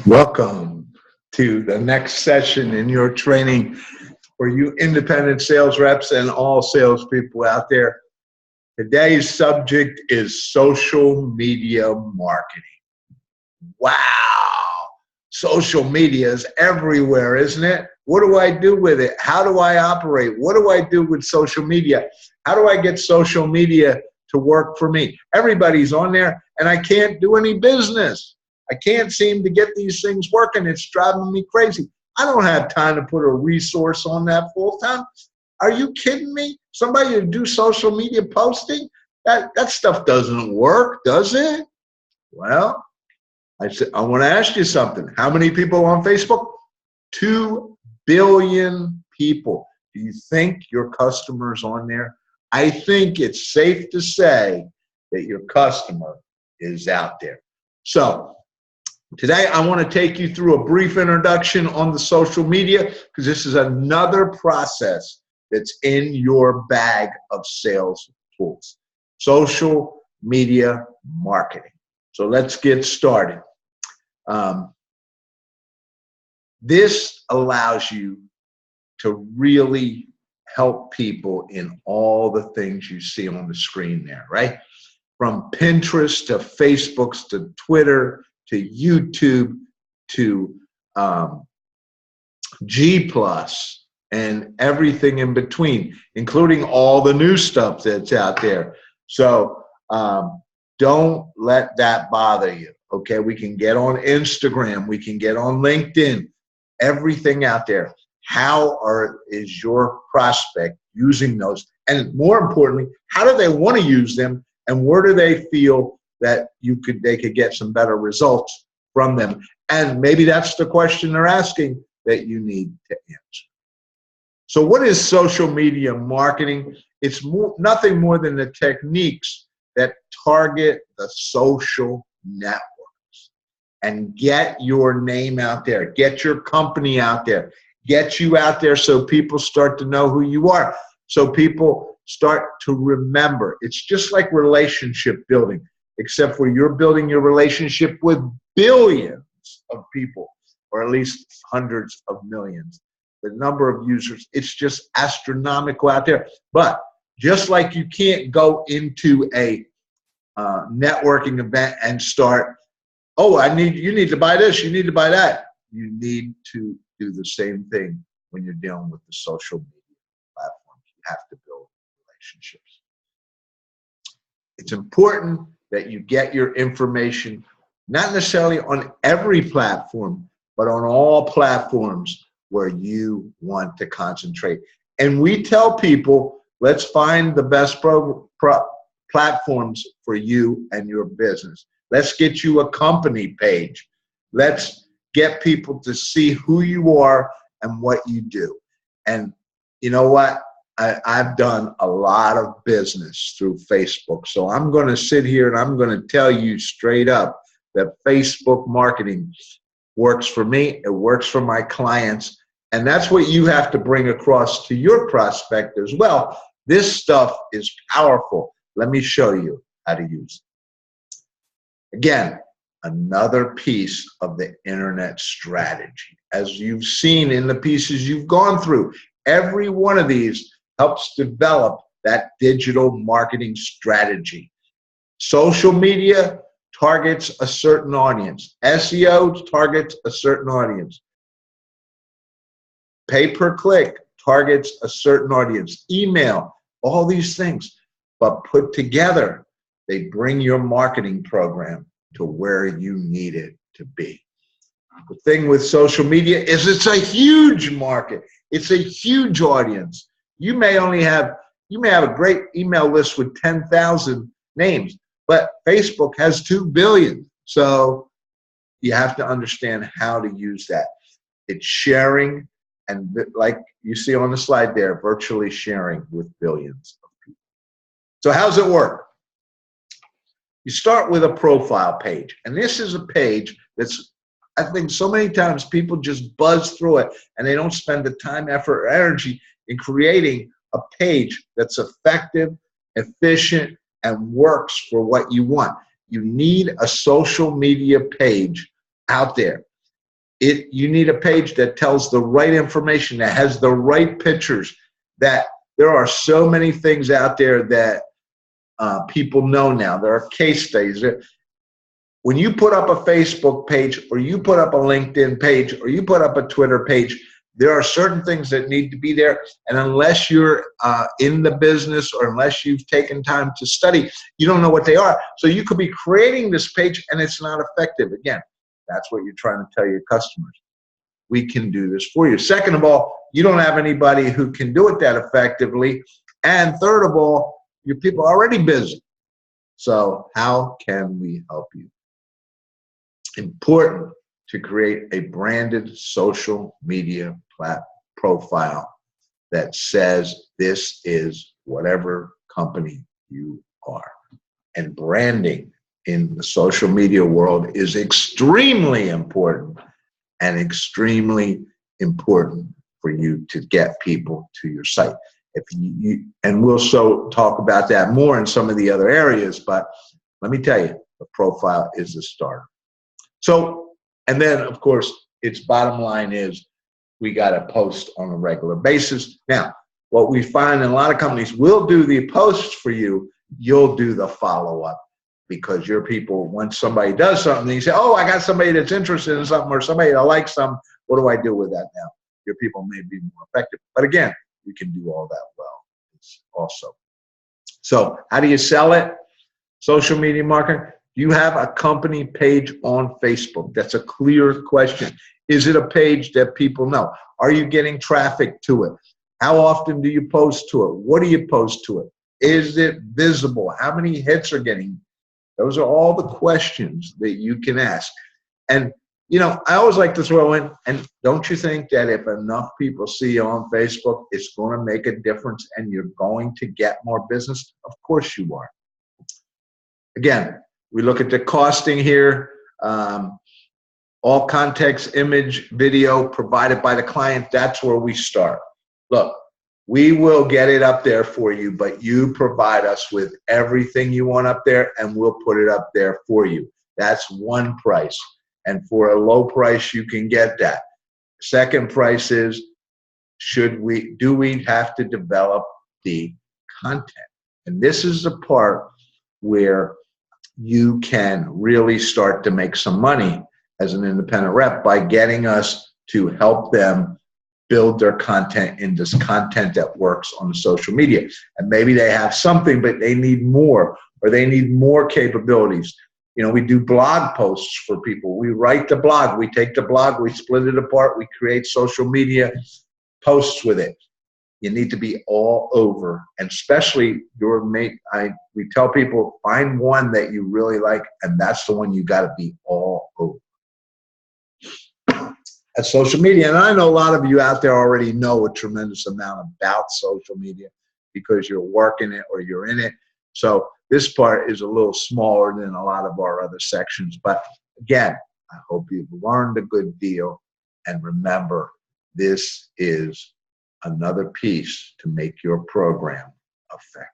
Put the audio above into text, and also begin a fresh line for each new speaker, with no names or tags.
Welcome to the next session in your training for you independent sales reps and all salespeople out there. Today's subject is social media marketing. Wow! Social media is everywhere, isn't it? What do I do with it? How do I operate? What do I do with social media? How do I get social media to work for me? Everybody's on there, and I can't do any business. I can't seem to get these things working. It's driving me crazy. I don't have time to put a resource on that full time. Are you kidding me? Somebody to do social media posting? That stuff doesn't work, does it? Well, I want to ask you something. How many people on Facebook? 2 billion people. Do you think your customer's on there? I think it's safe to say that your customer is out there. So, today, I want to take you through a brief introduction on the social media because this is another process that's in your bag of sales tools. Social media marketing. So let's get started. This allows you to really help people in all the things you see on the screen there, right? From Pinterest to Facebooks to Twitter, to YouTube, to G+, and everything in between, including all the new stuff that's out there. So don't let that bother you, okay? We can get on Instagram. We can get on LinkedIn. Everything out there. How is your prospect using those? And more importantly, how do they want to use them? And where do they feel that they could get some better results from them? And maybe that's the question they're asking that you need to answer. So what is social media marketing? It's nothing more than the techniques that target the social networks and get your name out there, get your company out there, get you out there so people start to know who you are, so people start to remember. It's just like relationship building, except for you're building your relationship with billions of people, or at least hundreds of millions. The number of users, it's just astronomical out there. But just like you can't go into a networking event and start, oh, you need to buy this, you need to buy that. You need to do the same thing when you're dealing with the social media platforms. You have to build relationships. It's important that you get your information, not necessarily on every platform, but on all platforms where you want to concentrate. And we tell people, let's find the best platforms for you and your business. Let's get you a company page. Let's get people to see who you are and what you do. And you know what? I've done a lot of business through Facebook. So I'm going to sit here and I'm going to tell you straight up that Facebook marketing works for me. It works for my clients. And that's what you have to bring across to your prospect as well. This stuff is powerful. Let me show you how to use it. Again, another piece of the internet strategy. As you've seen in the pieces you've gone through, every one of these helps develop that digital marketing strategy. Social media targets a certain audience. SEO targets a certain audience. Pay-per-click targets a certain audience. Email, all these things. But put together, they bring your marketing program to where you need it to be. The thing with social media is it's a huge market. It's a huge audience. You may have a great email list with 10,000 names, but Facebook has 2 billion. So you have to understand how to use that. It's sharing, and like you see on the slide there, virtually sharing with billions of people. So how's it work? You start with a profile page, and this is a page that's, I think so many times people just buzz through it and they don't spend the time, effort, or energy in creating a page that's effective, efficient, and works for what you want. You need a social media page out there. You need a page that tells the right information, that has the right pictures, that there are so many things out there that people know now. There are case studies. When you put up a Facebook page, or you put up a LinkedIn page, or you put up a Twitter page, there are certain things that need to be there. And unless you're in the business, or unless you've taken time to study, you don't know what they are. So you could be creating this page and it's not effective. Again, that's what you're trying to tell your customers. We can do this for you. Second of all, you don't have anybody who can do it that effectively. And third of all, your people are already busy. So how can we help you? Important to create a branded social media profile that says this is whatever company you are. And branding in the social media world is extremely important, and extremely important for you to get people to your site. If and we'll talk about that more in some of the other areas, but let me tell you, the profile is the starter. So, and then of course, its bottom line is we got to post on a regular basis. Now, what we find in a lot of companies, will do the posts for you, you'll do the follow-up, because your people, once somebody does something, you say, oh, I got somebody that's interested in something, or somebody that likes something, what do I do with that now? Your people may be more effective. But again, we can do all that well also. So how do you sell it? Social media marketing. Do you have a company page on Facebook? That's a clear question. Is it a page that people know? Are you getting traffic to it? How often do you post to it? What do you post to it? Is it visible? How many hits are getting? Those are all the questions that you can ask. And, you know, I always like to throw in, and don't you think that if enough people see you on Facebook, it's going to make a difference and you're going to get more business? Of course you are. Again, we look at the costing here. All context, image, video provided by the client. That's where we start. Look, we will get it up there for you, but you provide us with everything you want up there, and we'll put it up there for you. That's one price. And for a low price, you can get that. Second price is, do we have to develop the content? And this is the part where you can really start to make some money as an independent rep by getting us to help them build their content in this content that works on the social media. And maybe they have something, but they need more, or they need more capabilities. You know, we do blog posts for people. We write the blog. We take the blog, we split it apart, we create social media posts with it. You need to be all over, and especially we tell people, find one that you really like, and that's the one you got to be all over. At social media, and I know a lot of you out there already know a tremendous amount about social media because you're working it or you're in it. So this part is a little smaller than a lot of our other sections. But again, I hope you've learned a good deal. And remember, this is another piece to make your program effective.